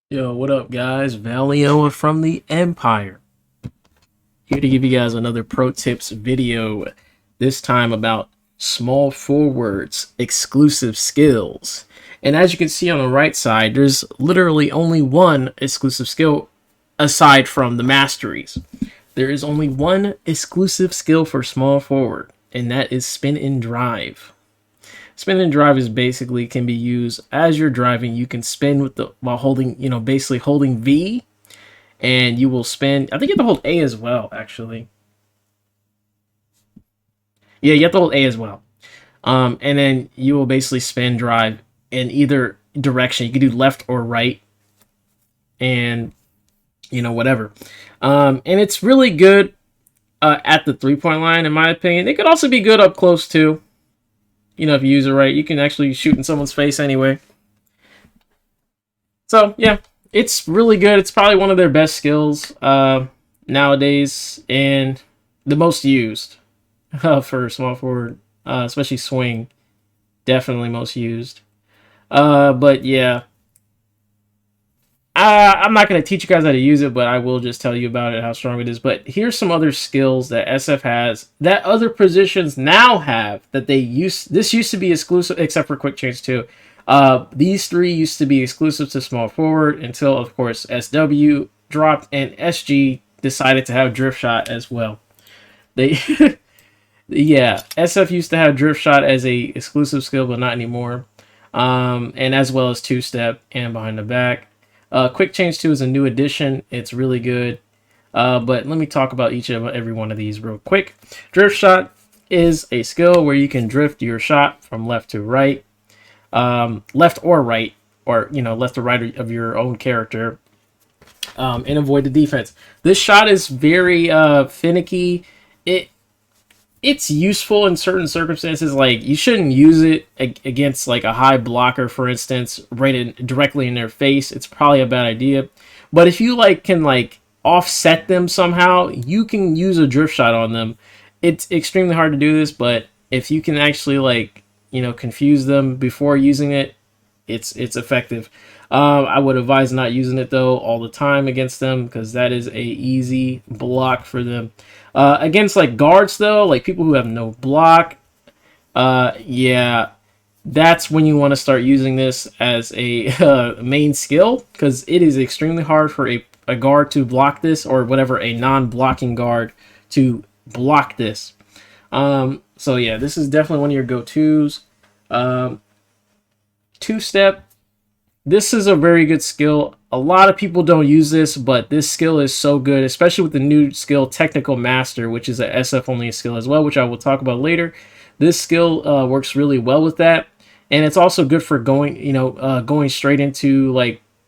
Yo, what up, guys? Valioa from the Empire. Here to give you guys another pro tips video. This time about small forwards, exclusive skills. And as you can see on the right side, there's literally only one exclusive skill aside from the masteries. There is only one exclusive skill for small forward, and that is spin and drive. Spin and drive is basically can be used as you're driving. You can spin with the while holding, basically holding V, and you will spin. I think you have to hold A as well, actually. Yeah, you have to hold A as well. And then you will basically spin drive in either direction. You can do left or right, and whatever. And it's really good at the 3 point line, in my opinion. It could also be good up close too. If you use it right, you can actually shoot in someone's face anyway. So yeah, it's really good. It's probably one of their best skills nowadays, and the most used for small forward, especially swing. Definitely most used. But yeah, I'm not going to teach you guys how to use it, but I will just tell you about it, how strong it is. But here's some other skills that SF has that other positions now have that they used. This used to be exclusive, except for quick change too. These three used to be exclusive to small forward until, of course, SW dropped and SG decided to have drift shot as well. They, yeah, SF used to have drift shot as a exclusive skill, but not anymore. And as well as two step and behind the back. Quick Change 2 is a new addition. It's really good. But let me talk about each of every one of these real quick. Drift Shot is a skill where you can drift your shot from left to right. Left or right, or left or right of your own character, and avoid the defense. This shot is very finicky. It's useful in certain circumstances. Like, you shouldn't use it against like a high blocker, for instance, directly in their face. It's probably a bad idea. But if you can offset them somehow, you can use a drift shot on them. It's extremely hard to do this, but if you can actually confuse them before using it, it's effective. I would advise not using it though all the time against them, because that is a easy block for them. Against guards though, like people who have no block, yeah, that's when you want to start using this as a main skill, because it is extremely hard for a guard to block this, or whatever, a non-blocking guard to block this. So yeah, this is definitely one of your go-tos. Two-step. This is a very good skill. A lot of people don't use this, but this skill is so good, especially with the new skill Technical Master, which is a SF only skill as well, which I will talk about later. This skill works really well with that, and it's also good for going straight into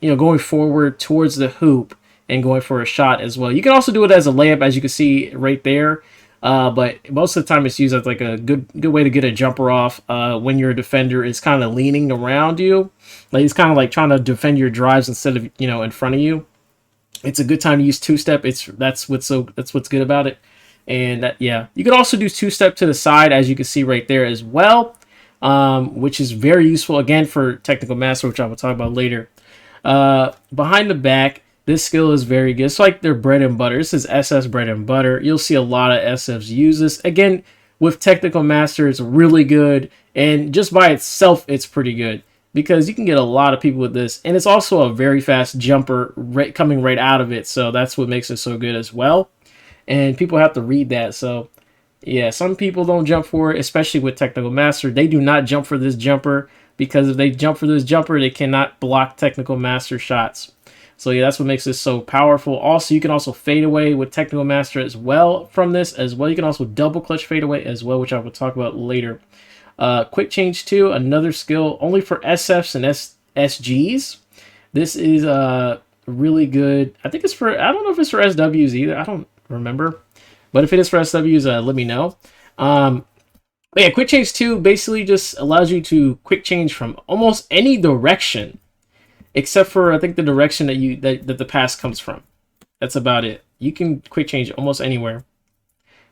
going forward towards the hoop and going for a shot as well. You can also do it as a layup, as you can see right there. But most of the time it's used as a good way to get a jumper off when your defender is kind of leaning around you. Like, he's kind of trying to defend your drives instead of in front of you. It's a good time to use two-step. That's what's good about it. And yeah, you can also do two-step to the side, as you can see right there as well, which is very useful again for Technical Master, which I will talk about later. Behind the back, this skill is very good. It's like their bread and butter. This is SF's bread and butter. You'll see a lot of SFs use this. Again, with Technical Master, it's really good. And just by itself, it's pretty good, because you can get a lot of people with this. And it's also a very fast jumper coming right out of it. So that's what makes it so good as well. And people have to read that. So yeah, some people don't jump for it, especially with Technical Master. They do not jump for this jumper, because if they jump for this jumper, they cannot block Technical Master shots. So yeah, that's what makes this so powerful. Also, you can also fade away with Technical Master as well from this as well. You can also double clutch fade away as well, which I will talk about later. Quick Change 2, another skill only for SFs and SGs. This is really good. I think it's for, I don't know if it's for SWs either. I don't remember. But if it is for SWs, let me know. But yeah, Quick Change 2 basically just allows you to quick change from almost any direction, except for, I think, the direction that the pass comes from. That's about it. You can quick change almost anywhere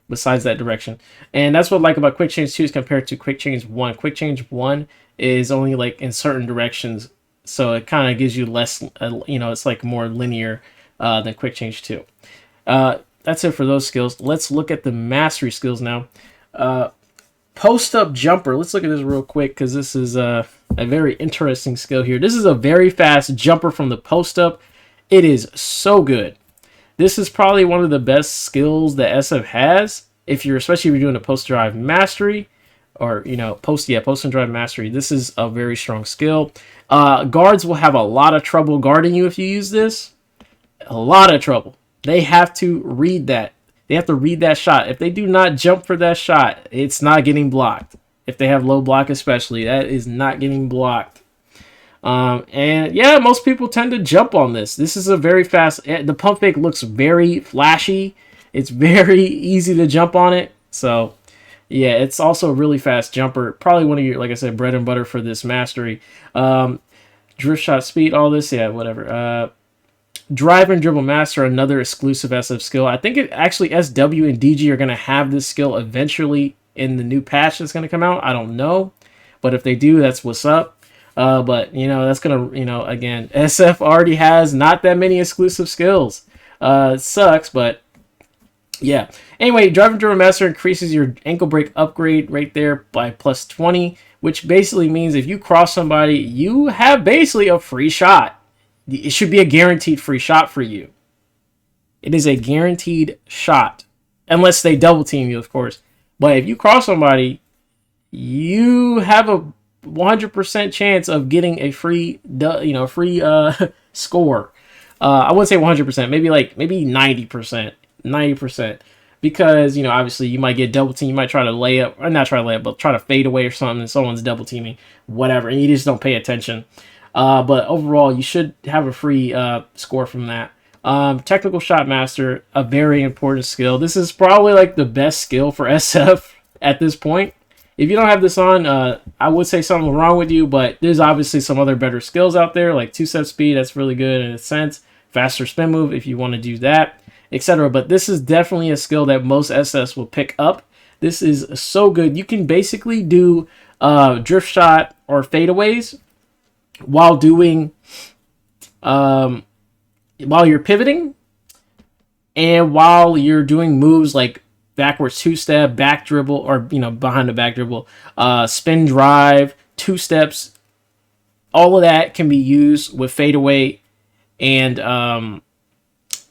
besides that direction. And that's what I like about Quick Change 2 is compared to Quick Change 1. Quick Change 1 is only in certain directions so it kind of gives you less, it's like more linear than quick change 2. That's it for those skills. Let's look at the mastery skills now. Post up jumper. Let's look at this real quick because this is a very interesting skill here. This is a very fast jumper from the post up. It is so good. This is probably one of the best skills that SF has. Especially if you're doing a post drive mastery, or post and drive mastery. This is a very strong skill. Guards will have a lot of trouble guarding you if you use this. A lot of trouble. They have to read that. They have to read that shot. If they do not jump for that shot, it's not getting blocked. If they have low block especially, that is not getting blocked. And yeah, most people tend to jump on this. This is a very fast... The pump fake looks very flashy. It's very easy to jump on it. So yeah, it's also a really fast jumper. Probably one of your, like I said, bread and butter for this mastery. Drift shot speed, all this, yeah, whatever. Drive and dribble master, another exclusive SF skill. I think it actually SW and DG are going to have this skill eventually in the new patch that's going to come out. I don't know, but if they do, that's what's up. But that's going to, again, SF already has not that many exclusive skills. It sucks, but yeah. Anyway, drive and dribble master increases your ankle break upgrade right there by plus 20, which basically means if you cross somebody, you have basically a free shot. It should be a guaranteed free shot for you. It is a guaranteed shot. Unless they double team you, of course. But if you cross somebody, you have a 100% chance of getting a free score. I wouldn't say 100%, maybe 90%. 90%. Because, obviously you might get double team, you might try to layup, or not try to layup, but try to fade away or something, and someone's double teaming, whatever, and you just don't pay attention. But overall, you should have a free score from that. Technical shot master, a very important skill. This is probably like the best skill for SF at this point. If you don't have this on, I would say something wrong with you, but there's obviously some other better skills out there, like 2-step speed, that's really good in a sense. Faster spin move if you want to do that, etc. But this is definitely a skill that most SS will pick up. This is so good. You can basically do drift shot or fadeaways while doing while you're pivoting and while you're doing moves like backwards 2-step, back dribble, or behind the back dribble, spin drive, 2 steps. All of that can be used with fadeaway and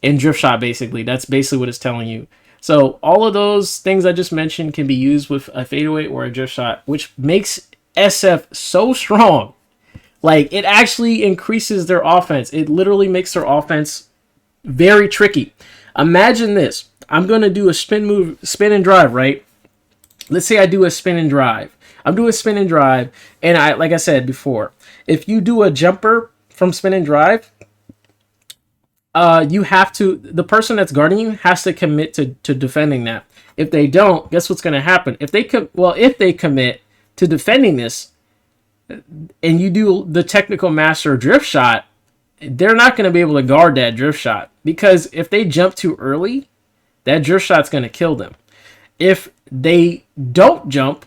drift shot. Basically, that's basically what it's telling you. So all of those things I just mentioned can be used with a fadeaway or a drift shot, which makes SF so strong. Like, it actually increases their offense. It literally makes their offense very tricky. Imagine this. I'm going to do a spin and drive, right? Let's say I do a spin and drive. I'm doing a spin and drive, and like I said before, if you do a jumper from spin and drive, the person that's guarding you has to commit to defending that. If they don't, guess what's going to happen? If they commit to defending this, and you do the technical master drift shot, they're not going to be able to guard that drift shot, because if they jump too early, that drift shot's going to kill them. If they don't jump,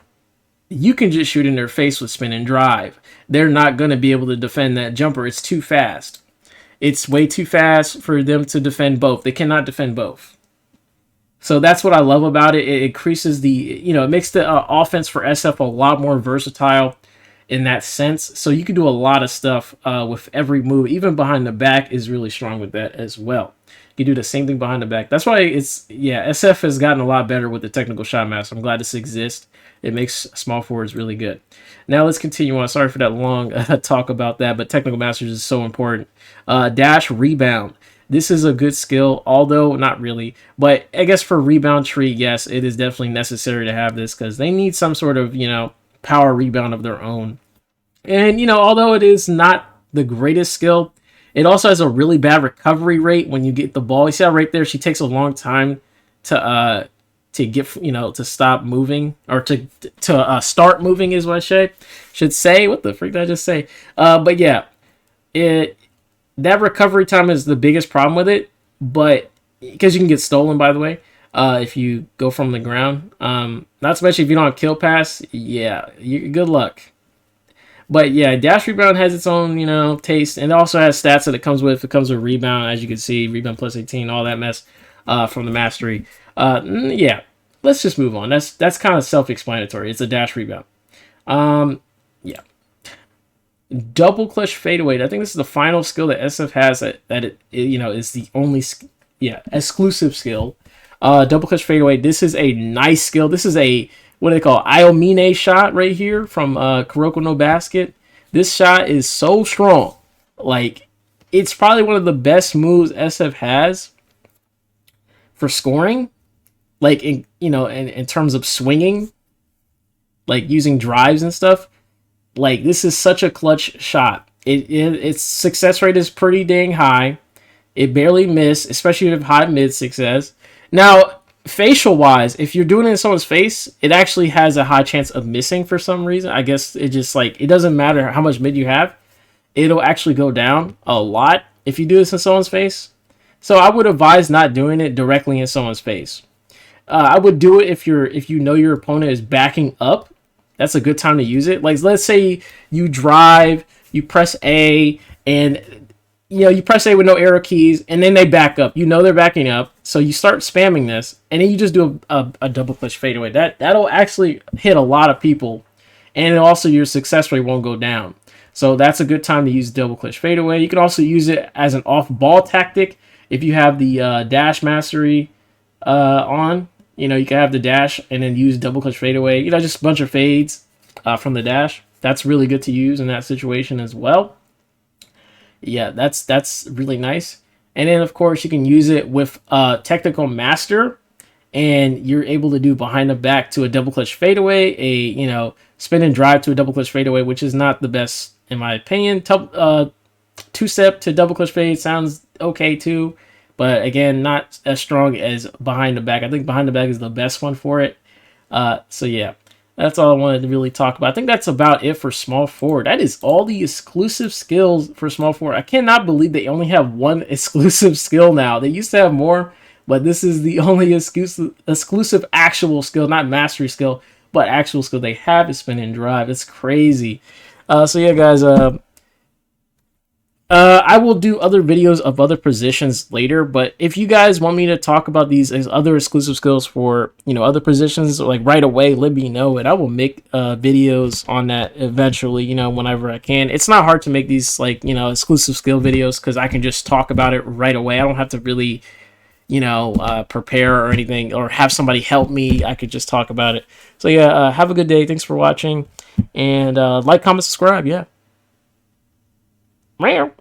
you can just shoot in their face with spin and drive. They're not going to be able to defend that jumper. It's too fast. It's way too fast for them to defend both. They cannot defend both. So that's what I love about it. It increases it makes the offense for SF a lot more versatile in that sense. So you can do a lot of stuff with every move. Even behind the back is really strong with that as well. You can do the same thing behind the back. That's why SF has gotten a lot better with the technical shot master. I'm glad this exists. It makes small forwards really good. Now let's continue on. Sorry for that long talk about that, but technical masters is so important. Dash rebound. This is a good skill, although not really. But I guess for rebound tree, yes, it is definitely necessary to have this, because they need some sort of, power rebound of their own. And, although it is not the greatest skill, it also has a really bad recovery rate when you get the ball. You see how right there, she takes a long time to get, to stop moving, or to start moving is what I should say. What the freak did I just say? But yeah, that recovery time is the biggest problem with it, but because you can get stolen, by the way, if you go from the ground. Not to mention if you don't have kill pass, yeah, good luck. But yeah, dash rebound has its own, taste, and it also has stats that it comes with. It comes with rebound, as you can see, rebound plus 18, all that mess from the mastery. Yeah, let's just move on. That's kind of self-explanatory. It's a dash rebound. Yeah, double clutch fadeaway. I think this is the final skill that SF has that it is the only exclusive skill. Double clutch fadeaway. This is a nice skill. This is a what do they call Iomine shot right here from Kuroko no Basket. This shot is so strong. Like, it's probably one of the best moves SF has for scoring. Like, in terms of swinging, like using drives and stuff. Like, this is such a clutch shot. Its success rate is pretty dang high. It barely missed, especially with high mid success. Now, facial wise, if you're doing it in someone's face, it actually has a high chance of missing for some reason. I guess it just like it doesn't matter how much mid you have, it'll actually go down a lot if you do this in someone's face. So I would advise not doing it directly in someone's face. I would do it if you know your opponent is backing up. That's a good time to use it. Like, let's say you drive, you press A, and you press A with no arrow keys, and then they back up. You know they're backing up, so you start spamming this, and then you just do a double clutch fadeaway. That'll actually hit a lot of people, and also your success rate won't go down. So that's a good time to use double clutch fadeaway. You can also use it as an off-ball tactic if you have the dash mastery on. You can have the dash and then use double clutch fadeaway. Just a bunch of fades from the dash. That's really good to use in that situation as well. Yeah, that's really nice. And then, of course, you can use it with technical master, and you're able to do behind the back to a double clutch fadeaway, a spin and drive to a double clutch fadeaway, which is not the best in my opinion. Two-step to double clutch fade sounds okay too, but again, not as strong as behind the back. I think behind the back is the best one for it. So yeah. That's all I wanted to really talk about. I think that's about it for small forward. That is all the exclusive skills for small forward. I cannot believe they only have one exclusive skill now. They used to have more, but this is the only exclusive actual skill, not mastery skill, but actual skill they have is spin and drive. It's crazy. So yeah, guys, I will do other videos of other positions later, but if you guys want me to talk about these as other exclusive skills for, other positions, like right away, let me know, and I will make videos on that eventually, whenever I can. It's not hard to make these, like, exclusive skill videos because I can just talk about it right away. I don't have to really, prepare or anything or have somebody help me. I could just talk about it. So yeah, have a good day. Thanks for watching, and like, comment, subscribe. Yeah. Meow.